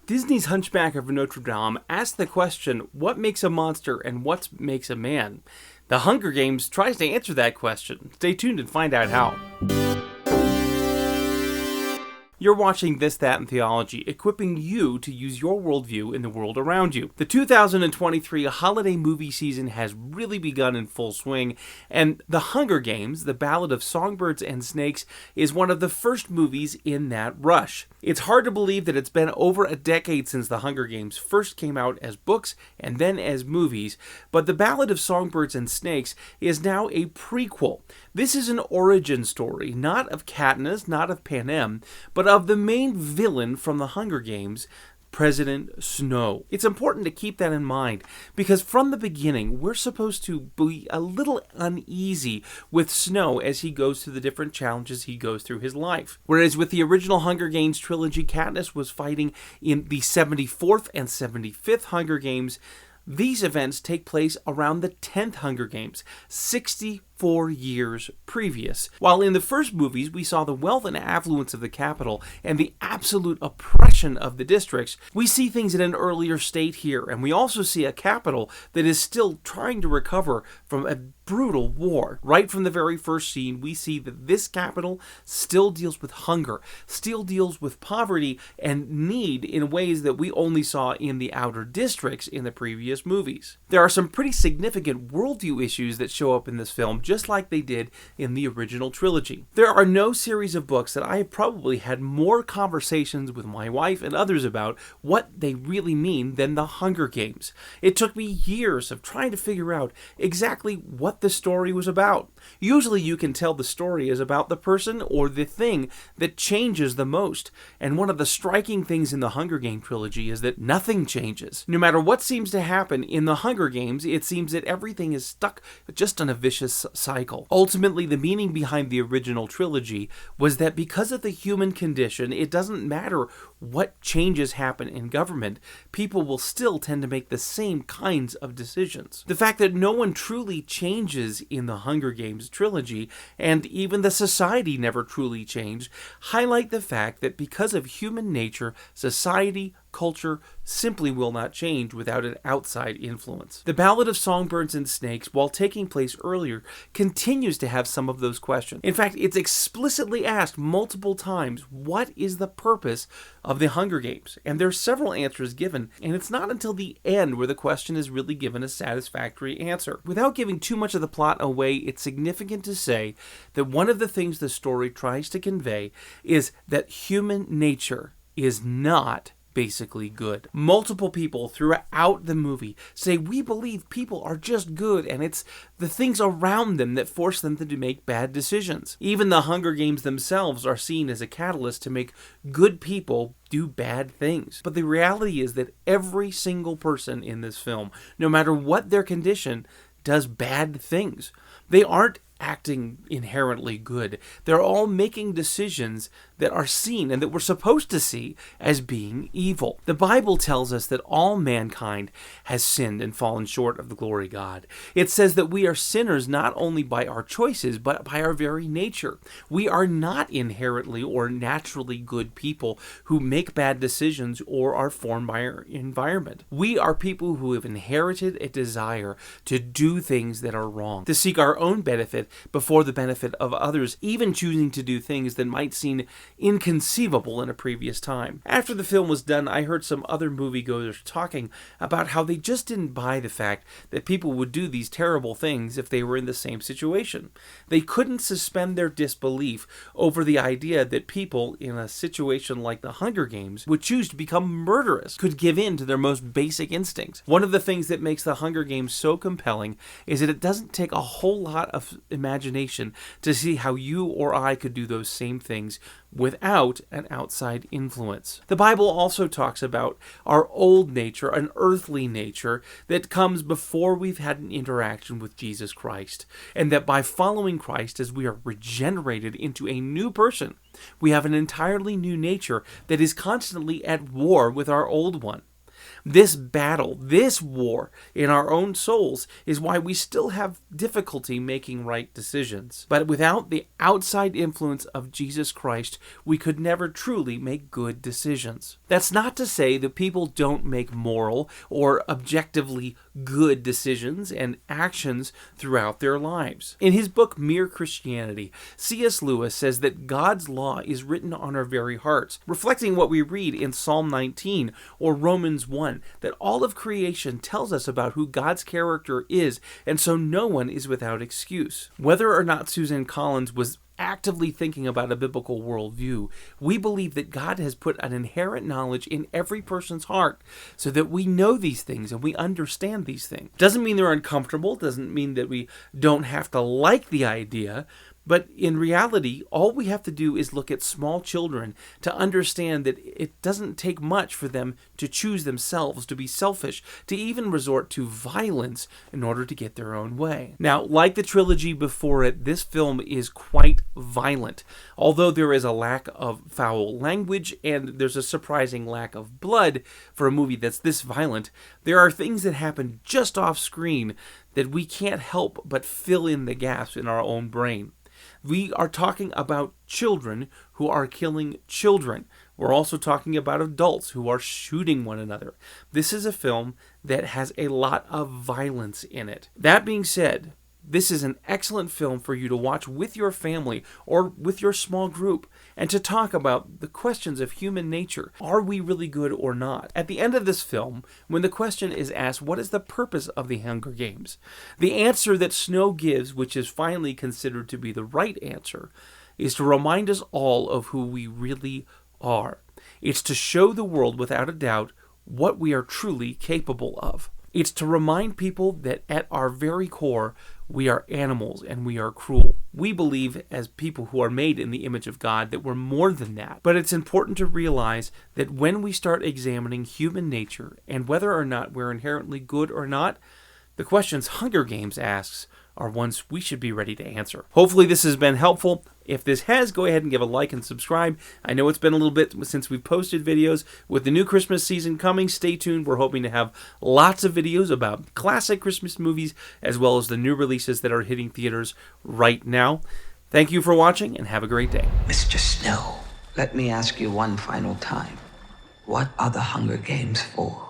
Disney's Hunchback of Notre Dame asks the question, what makes a monster and what makes a man? The Hunger Games tries to answer that question. Stay tuned and find out how. You're watching This, That, and Theology, equipping you to use your worldview in the world around you. The 2023 holiday movie season has really begun in full swing, and The Hunger Games, the Ballad of Songbirds and Snakes, is one of the first movies in that rush. It's hard to believe that it's been over a decade since The Hunger Games first came out as books and then as movies, but The Ballad of Songbirds and Snakes is now a prequel. This is an origin story, not of Katniss, not of Panem, but of the main villain from The Hunger Games, President Snow. It's important to keep that in mind because from the beginning, we're supposed to be a little uneasy with Snow as he goes through the different challenges he goes through his life. Whereas with the original Hunger Games trilogy, Katniss was fighting in the 74th and 75th Hunger Games. These events take place around the 10th Hunger Games, 64 years previous. While in the first movies we saw the wealth and affluence of the capital and the absolute oppression of the districts, we see things in an earlier state here, and we also see a capital that is still trying to recover from a brutal war. Right from the very first scene, we see that this capital still deals with hunger, still deals with poverty and need in ways that we only saw in the outer districts in the previous movies. There are some pretty significant worldview issues that show up in this film, just like they did in the original trilogy. There are no series of books that I have probably had more conversations with my wife and others about what they really mean than The Hunger Games. It took me years of trying to figure out exactly what the story was about. Usually you can tell the story is about the person or the thing that changes the most. And one of the striking things in the Hunger Games trilogy is that nothing changes. No matter what seems to happen in the Hunger Games, it seems that everything is stuck just on a vicious cycle. Ultimately, the meaning behind the original trilogy was that because of the human condition, it doesn't matter what changes happen in government, people will still tend to make the same kinds of decisions. The fact that no one truly changes in the Hunger Games trilogy, and even the society never truly changed, highlight the fact that because of human nature, society, culture simply will not change without an outside influence. The Ballad of Songbirds and Snakes, while taking place earlier, continues to have some of those questions. In fact, it's explicitly asked multiple times, what is the purpose of the Hunger Games? And there's several answers given, and it's not until the end where the question is really given a satisfactory answer. Without giving too much of the plot away, it's significant to say that one of the things the story tries to convey is that human nature is not basically good. Multiple people throughout the movie say we believe people are just good and it's the things around them that force them to make bad decisions. Even the Hunger Games themselves are seen as a catalyst to make good people do bad things. But the reality is that every single person in this film, no matter what their condition, does bad things. They aren't acting inherently good. They're all making decisions that are seen and that we're supposed to see as being evil. The Bible tells us that all mankind has sinned and fallen short of the glory of God. It says that we are sinners not only by our choices, but by our very nature. We are not inherently or naturally good people who make bad decisions or are formed by our environment. We are people who have inherited a desire to do things that are wrong, to seek our own benefit before the benefit of others, even choosing to do things that might seem inconceivable in a previous time. After the film was done, I heard some other moviegoers talking about how they just didn't buy the fact that people would do these terrible things if they were in the same situation. They couldn't suspend their disbelief over the idea that people in a situation like the Hunger Games would choose to become murderous, could give in to their most basic instincts. One of the things that makes the Hunger Games so compelling is that it doesn't take a whole lot of imagination to see how you or I could do those same things without an outside influence. The Bible also talks about our old nature, an earthly nature that comes before we've had an interaction with Jesus Christ, and that by following Christ as we are regenerated into a new person, we have an entirely new nature that is constantly at war with our old one. This battle, this war in our own souls is why we still have difficulty making right decisions. But without the outside influence of Jesus Christ, we could never truly make good decisions. That's not to say that people don't make moral or objectively good decisions and actions throughout their lives. In his book, Mere Christianity, C.S. Lewis says that God's law is written on our very hearts, reflecting what we read in Psalm 19 or Romans 1, that all of creation tells us about who God's character is, and so no one is without excuse. Whether or not Susan Collins was actively thinking about a biblical worldview, we believe that God has put an inherent knowledge in every person's heart so that we know these things and we understand these things. Doesn't mean they're uncomfortable, doesn't mean that we don't have to like the idea, but in reality, all we have to do is look at small children to understand that it doesn't take much for them to choose themselves, to be selfish, to even resort to violence in order to get their own way. Now, like the trilogy before it, this film is quite violent. Although there is a lack of foul language and there's a surprising lack of blood for a movie that's this violent, there are things that happen just off screen that we can't help but fill in the gaps in our own brain. We are talking about children who are killing children. We're also talking about adults who are shooting one another. This is a film that has a lot of violence in it. That being said, this is an excellent film for you to watch with your family or with your small group and to talk about the questions of human nature. Are we really good or not? At the end of this film, when the question is asked, what is the purpose of the Hunger Games? The answer that Snow gives, which is finally considered to be the right answer, is to remind us all of who we really are. It's to show the world without a doubt what we are truly capable of. It's to remind people that at our very core, we are animals and we are cruel. We believe, as people who are made in the image of God, that we're more than that. But it's important to realize that when we start examining human nature and whether or not we're inherently good or not, the questions Hunger Games asks are ones we should be ready to answer. Hopefully this has been helpful. If this has, go ahead and give a like and subscribe. I know it's been a little bit since we've posted videos. With the new Christmas season coming, stay tuned. We're hoping to have lots of videos about classic Christmas movies as well as the new releases that are hitting theaters right now. Thank you for watching and have a great day. Mr. Snow, let me ask you one final time. What are the Hunger Games for?